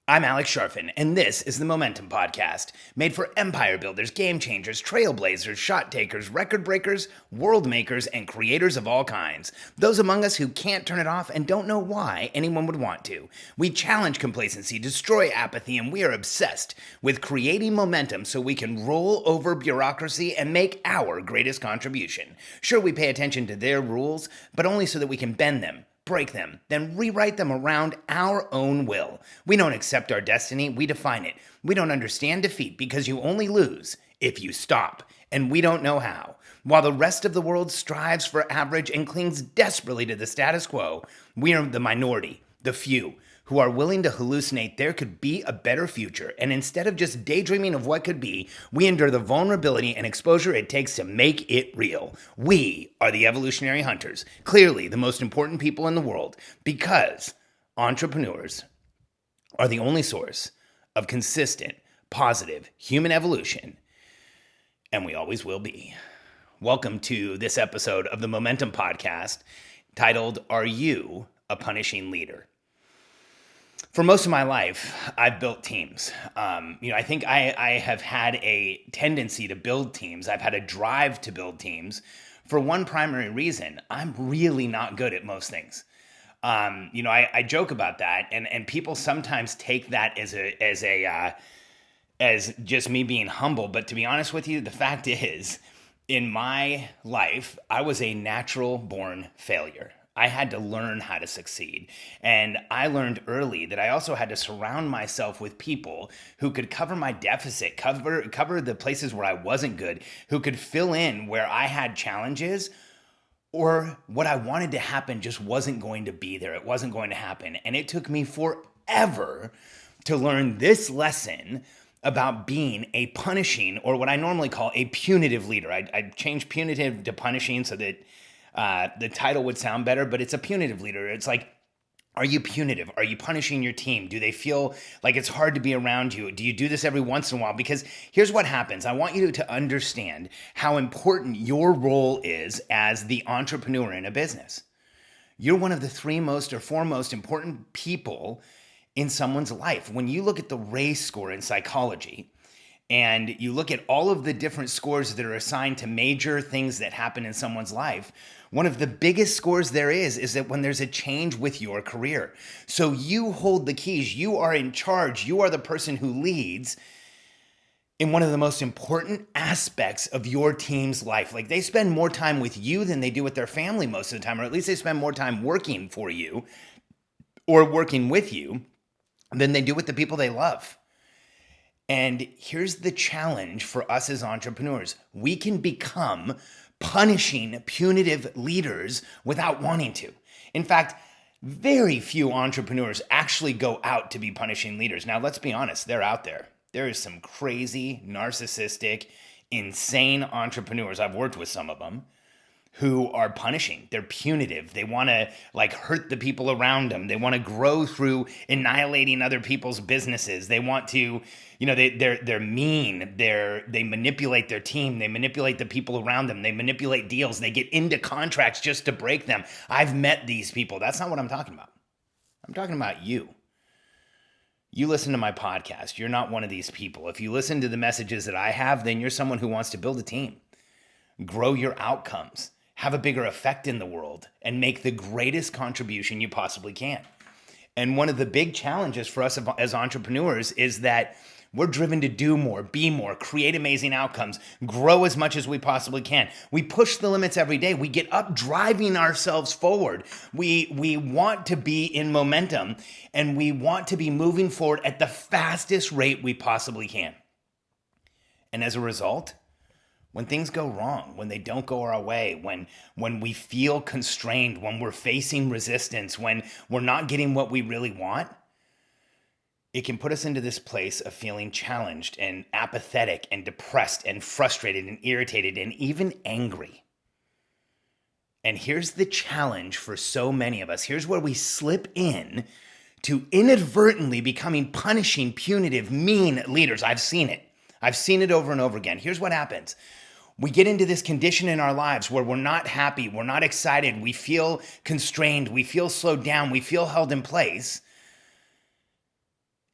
I'm Alex Sharfin, and this is the Momentum Podcast, made for empire builders, game changers, trailblazers, shot takers, record breakers, world makers, and creators of all kinds. Those among us who can't turn it off and don't know why anyone would want to. We challenge complacency, destroy apathy, and we are obsessed with creating momentum so we can roll over bureaucracy and make our greatest contribution. Sure, we pay attention to their rules, but only so that we can bend them, break them, then rewrite them around our own will. We don't accept our destiny, we define it. We don't understand defeat because you only lose if you stop, and we don't know how. While the rest of the world strives for average and clings desperately to the status quo, we are the minority, the few, who are willing to hallucinate there could be a better future, and instead of just daydreaming of what could be, we endure the vulnerability and exposure it takes to make it real. We are the evolutionary hunters, clearly the most important people in the world, because entrepreneurs are the only source of consistent, positive human evolution, and we always will be. Welcome to this episode of the Momentum Podcast, titled, Are You a Punishing Leader? For most of my life, I've built teams. I think I have had a tendency to build teams. I've had a drive to build teams for one primary reason. I'm really not good at most things. I joke about that, and people sometimes take that as just me being humble. But to be honest with you, the fact is, in my life, I was a natural born failure. I had to learn how to succeed. And I learned early that I also had to surround myself with people who could cover my deficit, cover the places where I wasn't good, who could fill in where I had challenges or what I wanted to happen just wasn't going to be there. It wasn't going to happen. And it took me forever to learn this lesson about being a punishing, or what I normally call a punitive leader. I changed punitive to punishing so that the title would sound better, but it's a punitive leader. It's like, are you punitive? Are you punishing your team? Do they feel like it's hard to be around you? Do you do this every once in a while? Because here's what happens. I want you to understand how important your role is as the entrepreneur in a business. You're one of the four most important people in someone's life. When you look at the RACE score in psychology, and you look at all of the different scores that are assigned to major things that happen in someone's life, one of the biggest scores there is that when there's a change with your career. So you hold the keys, you are in charge, you are the person who leads in one of the most important aspects of your team's life. Like, they spend more time with you than they do with their family most of the time, or at least they spend more time working for you or working with you than they do with the people they love. And here's the challenge for us as entrepreneurs. We can become punishing, punitive leaders without wanting to. In fact, very few entrepreneurs actually go out to be punishing leaders. Now, let's be honest, they're out there. There is some crazy, narcissistic, insane entrepreneurs. I've worked with some of them who are punishing. They're punitive. They want to hurt the people around them. They want to grow through annihilating other people's businesses. They want to, they're mean. They manipulate their team. They manipulate the people around them. They manipulate deals. They get into contracts just to break them. I've met these people. That's not what I'm talking about. I'm talking about you. You listen to my podcast. You're not one of these people. If you listen to the messages that I have, then you're someone who wants to build a team, grow your outcomes, have a bigger effect in the world, and make the greatest contribution you possibly can. And one of the big challenges for us as entrepreneurs is that we're driven to do more, be more, create amazing outcomes, grow as much as we possibly can. We push the limits every day. We get up driving ourselves forward. We want to be in momentum, and we want to be moving forward at the fastest rate we possibly can. And as a result, when things go wrong, when they don't go our way, when we feel constrained, when we're facing resistance, when we're not getting what we really want, it can put us into this place of feeling challenged and apathetic and depressed and frustrated and irritated and even angry. And here's the challenge for so many of us. Here's where we slip in to inadvertently becoming punishing, punitive, mean leaders. I've seen it. I've seen it over and over again. Here's what happens. We get into this condition in our lives where we're not happy, we're not excited, we feel constrained, we feel slowed down, we feel held in place.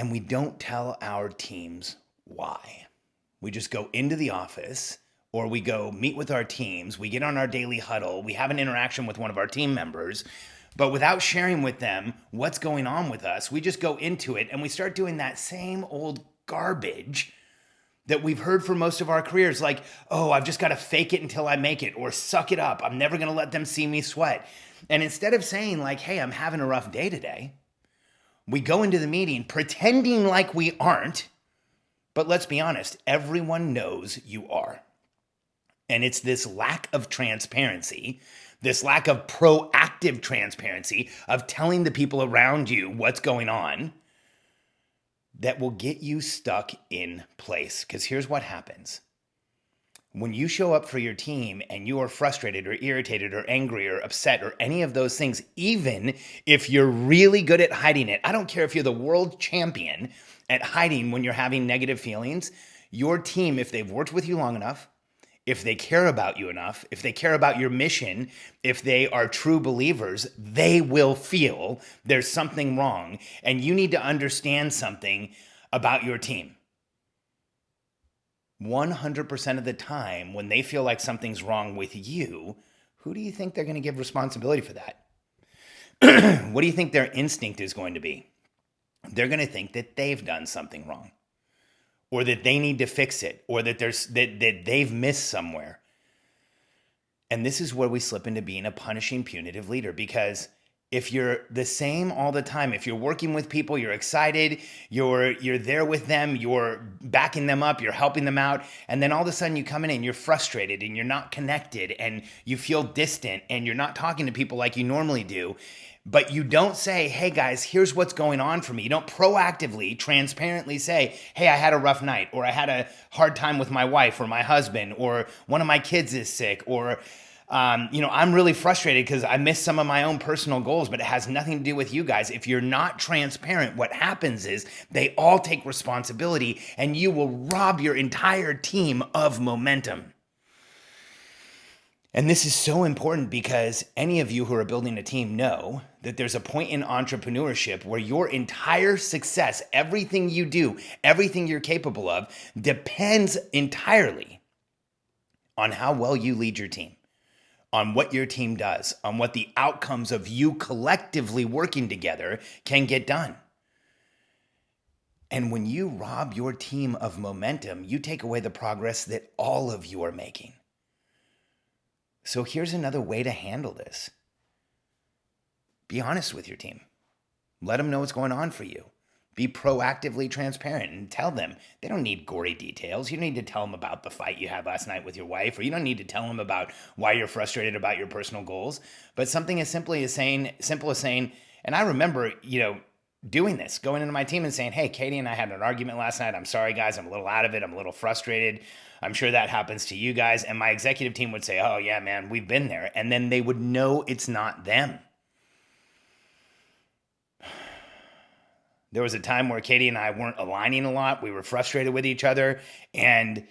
And we don't tell our teams why. We just go into the office or we go meet with our teams. We get on our daily huddle. We have an interaction with one of our team members, but without sharing with them what's going on with us, we just go into it and we start doing that same old garbage that we've heard for most of our careers. Like, oh, I've just got to fake it until I make it, or suck it up. I'm never going to let them see me sweat. And instead of saying like, hey, I'm having a rough day today, we go into the meeting pretending like we aren't, but let's be honest, everyone knows you are. And it's this lack of transparency, this lack of proactive transparency of telling the people around you what's going on that will get you stuck in place. Because here's what happens. When you show up for your team and you are frustrated or irritated or angry or upset or any of those things, even if you're really good at hiding it, I don't care if you're the world champion at hiding when you're having negative feelings, your team, if they've worked with you long enough, if they care about you enough, if they care about your mission, if they are true believers, they will feel there's something wrong. And you need to understand something about your team. 100% of the time, when they feel like something's wrong with you, who do you think they're going to give responsibility for that? What do you think their instinct is going to be? They're going to think that they've done something wrong, or that they need to fix it, or that that they've missed somewhere. And this is where we slip into being a punishing, punitive leader, because if you're the same all the time, if you're working with people, you're excited, you're there with them, you're backing them up, you're helping them out, and then all of a sudden you come in and you're frustrated and you're not connected and you feel distant and you're not talking to people like you normally do, but you don't say, hey guys, here's what's going on for me. You don't proactively, transparently say, hey, I had a rough night, or I had a hard time with my wife or my husband, or one of my kids is sick, or I'm really frustrated because I missed some of my own personal goals, but it has nothing to do with you guys. If you're not transparent, what happens is they all take responsibility and you will rob your entire team of momentum. And this is so important because any of you who are building a team know that there's a point in entrepreneurship where your entire success, everything you do, everything you're capable of, depends entirely on how well you lead your team, on what your team does, on what the outcomes of you collectively working together can get done. And when you rob your team of momentum, you take away the progress that all of you are making. So here's another way to handle this. Be honest with your team. Let them know what's going on for you. Be proactively transparent and tell them. They don't need gory details. You don't need to tell them about the fight you had last night with your wife, or you don't need to tell them about why you're frustrated about your personal goals. But something as simple as saying, and I remember, doing this, going into my team and saying, hey, Katie and I had an argument last night. I'm sorry, guys. I'm a little out of it. I'm a little frustrated. I'm sure that happens to you guys. And my executive team would say, oh, yeah, man, we've been there. And then they would know it's not them. There was a time where Katie and I weren't aligning a lot. We were frustrated with each other. And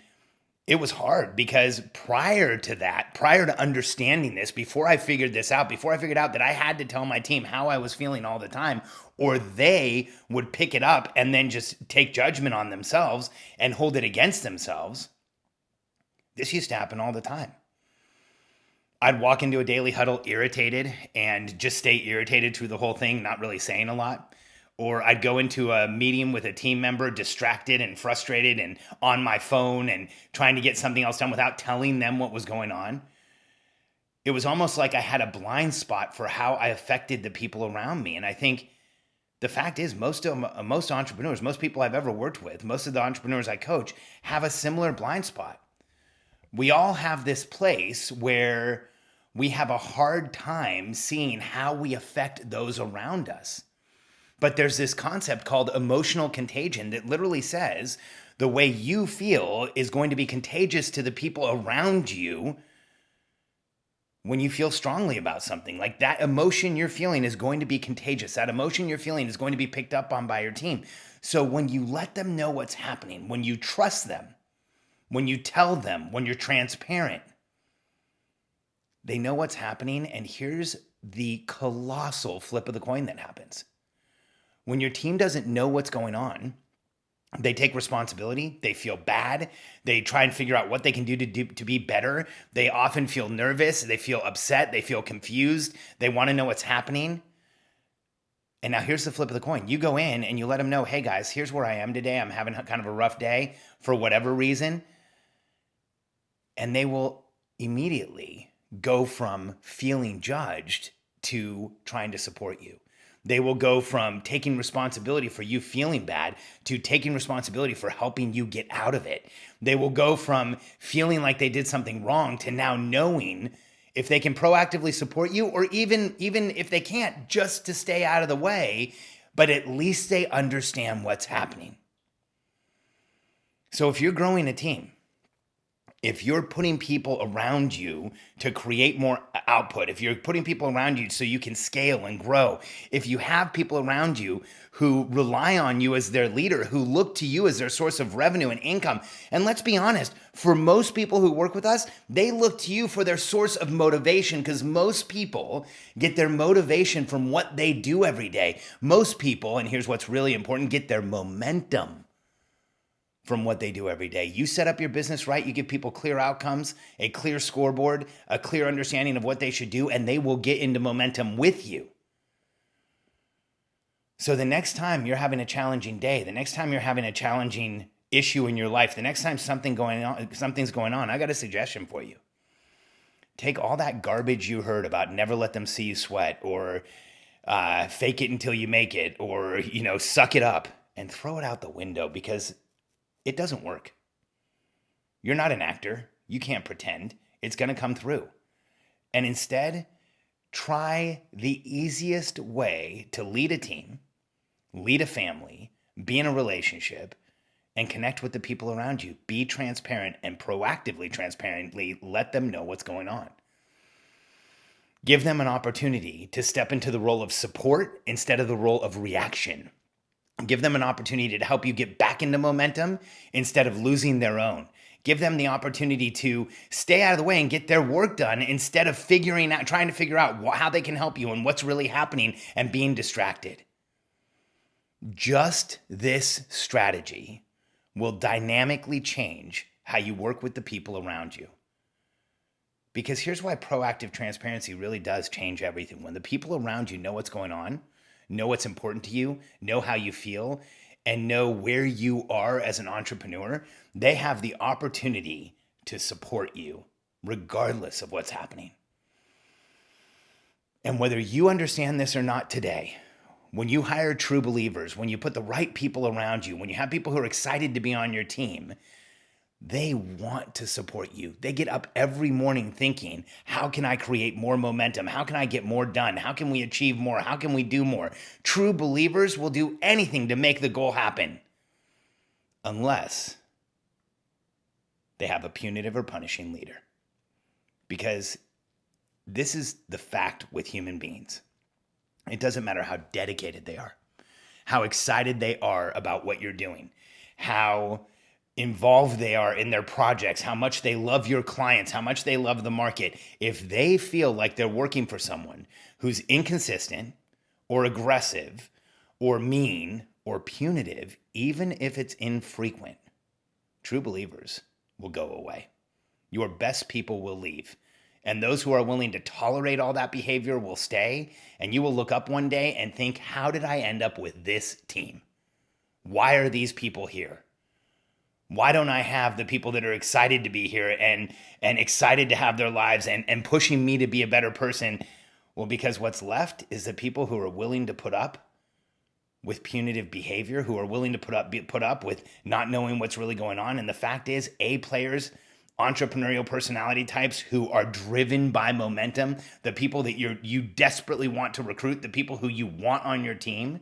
it was hard because prior to understanding this, before I figured this out, before I figured out that I had to tell my team how I was feeling all the time, or they would pick it up and then just take judgment on themselves and hold it against themselves, this used to happen all the time. I'd walk into a daily huddle irritated and just stay irritated through the whole thing, not really saying a lot. Or I'd go into a meeting with a team member distracted and frustrated and on my phone and trying to get something else done without telling them what was going on. It was almost like I had a blind spot for how I affected the people around me. And I think the fact is most entrepreneurs, most people I've ever worked with, most of the entrepreneurs I coach have a similar blind spot. We all have this place where we have a hard time seeing how we affect those around us. But there's this concept called emotional contagion that literally says the way you feel is going to be contagious to the people around you when you feel strongly about something. Like that emotion you're feeling is going to be contagious. That emotion you're feeling is going to be picked up on by your team. So when you let them know what's happening, when you trust them, when you tell them, when you're transparent, they know what's happening. And here's the colossal flip of the coin that happens. When your team doesn't know what's going on, they take responsibility. They feel bad. They try and figure out what they can do to be better. They often feel nervous. They feel upset. They feel confused. They want to know what's happening. And now here's the flip of the coin. You go in and you let them know, hey guys, here's where I am today. I'm having kind of a rough day for whatever reason. And they will immediately go from feeling judged to trying to support you. They will go from taking responsibility for you feeling bad to taking responsibility for helping you get out of it. They will go from feeling like they did something wrong to now knowing if they can proactively support you, or even if they can't, just to stay out of the way, but at least they understand what's happening. So if you're growing a team, if you're putting people around you to create more output, if you're putting people around you so you can scale and grow, if you have people around you who rely on you as their leader, who look to you as their source of revenue and income, and let's be honest, for most people who work with us, they look to you for their source of motivation, because most people get their motivation from what they do every day. Most people, and here's what's really important, get their momentum from what they do every day. You set up your business right, you give people clear outcomes, a clear scoreboard, a clear understanding of what they should do, and they will get into momentum with you. So the next time you're having a challenging day, the next time you're having a challenging issue in your life, the next time something's going on, I got a suggestion for you. Take all that garbage you heard about never let them see you sweat, or fake it until you make it, or suck it up, and throw it out the window, because it doesn't work. You're not an actor. You can't pretend. It's going to come through. And instead, try the easiest way to lead a team, lead a family, be in a relationship, and connect with the people around you. Be transparent, and proactively, transparently let them know what's going on. Give them an opportunity to step into the role of support instead of the role of reaction. Give them an opportunity to help you get back into momentum instead of losing their own. Give them the opportunity to stay out of the way and get their work done instead of trying to figure out how they can help you and what's really happening and being distracted. Just this strategy will dynamically change how you work with the people around you. Because here's why proactive transparency really does change everything. When the people around you know what's going on, know what's important to you, know how you feel, and know where you are as an entrepreneur, they have the opportunity to support you regardless of what's happening. And whether you understand this or not today, when you hire true believers, when you put the right people around you, when you have people who are excited to be on your team, they want to support you. They get up every morning thinking, how can I create more momentum? How can I get more done? How can we achieve more? How can we do more? True believers will do anything to make the goal happen, unless they have a punitive or punishing leader. Because this is the fact with human beings. It doesn't matter how dedicated they are, how excited they are about what you're doing, how involved they are in their projects, how much they love your clients, how much they love the market. If they feel like they're working for someone who's inconsistent or aggressive or mean or punitive, even if it's infrequent, true believers will go away. Your best people will leave. And those who are willing to tolerate all that behavior will stay. And you will look up one day and think, how did I end up with this team? Why are these people here? Why don't I have the people that are excited to be here and excited to have their lives and pushing me to be a better person? Well, because what's left is the people who are willing to put up with punitive behavior, who are willing to put up with not knowing what's really going on. And the fact is, A players, entrepreneurial personality types who are driven by momentum, the people that you desperately want to recruit, the people who you want on your team,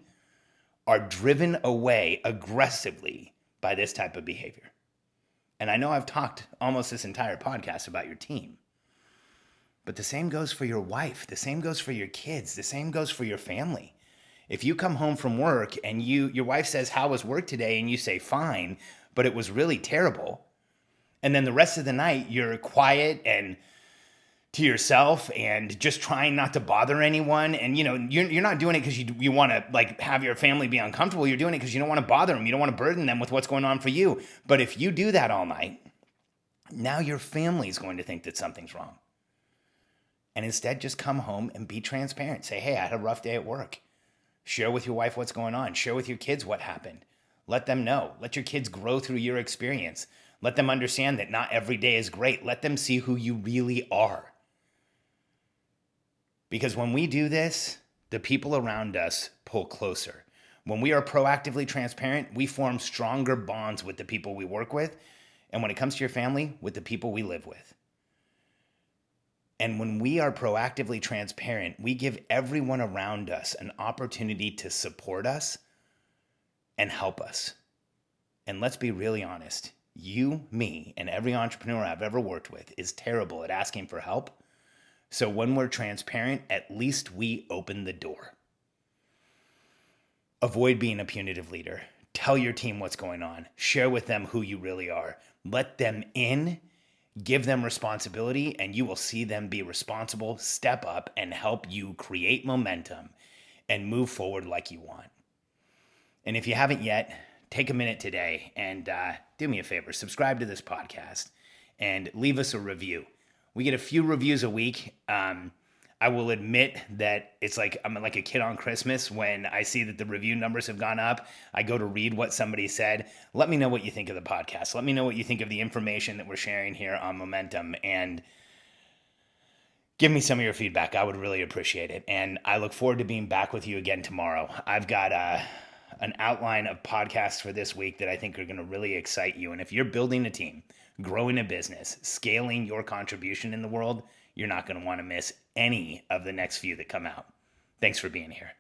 are driven away aggressively by this type of behavior. And I know I've talked almost this entire podcast about your team, but the same goes for your wife. The same goes for your kids. The same goes for your family. If you come home from work and your wife says, how was work today? And you say, fine, but it was really terrible. And then the rest of the night, you're quiet and to yourself and just trying not to bother anyone. And you're not doing it because you want to like have your family be uncomfortable. You're doing it because you don't want to bother them. You don't want to burden them with what's going on for you. But if you do that all night, now your family's going to think that something's wrong. And instead, just come home and be transparent. Say, hey, I had a rough day at work. Share with your wife what's going on. Share with your kids what happened. Let them know. Let your kids grow through your experience. Let them understand that not every day is great. Let them see who you really are. Because when we do this, the people around us pull closer. When we are proactively transparent, we form stronger bonds with the people we work with. And when it comes to your family, with the people we live with. And when we are proactively transparent, we give everyone around us an opportunity to support us and help us. And let's be really honest. You, me, and every entrepreneur I've ever worked with is terrible at asking for help. So when we're transparent, at least we open the door. Avoid being a punitive leader. Tell your team what's going on. Share with them who you really are. Let them in. Give them responsibility, and you will see them be responsible, step up, and help you create momentum and move forward like you want. And if you haven't yet, take a minute today and do me a favor. Subscribe to this podcast and leave us a review. We get a few reviews a week. I will admit that it's like I'm like a kid on Christmas when I see that the review numbers have gone up. I go to read what somebody said. Let me know what you think of the podcast. Let me know what you think of the information that we're sharing here on Momentum, and give me some of your feedback. I would really appreciate it. And I look forward to being back with you again tomorrow. I've got an outline of podcasts for this week that I think are going to really excite you. And if you're building a team, growing a business, scaling your contribution in the world, you're not going to want to miss any of the next few that come out. Thanks for being here.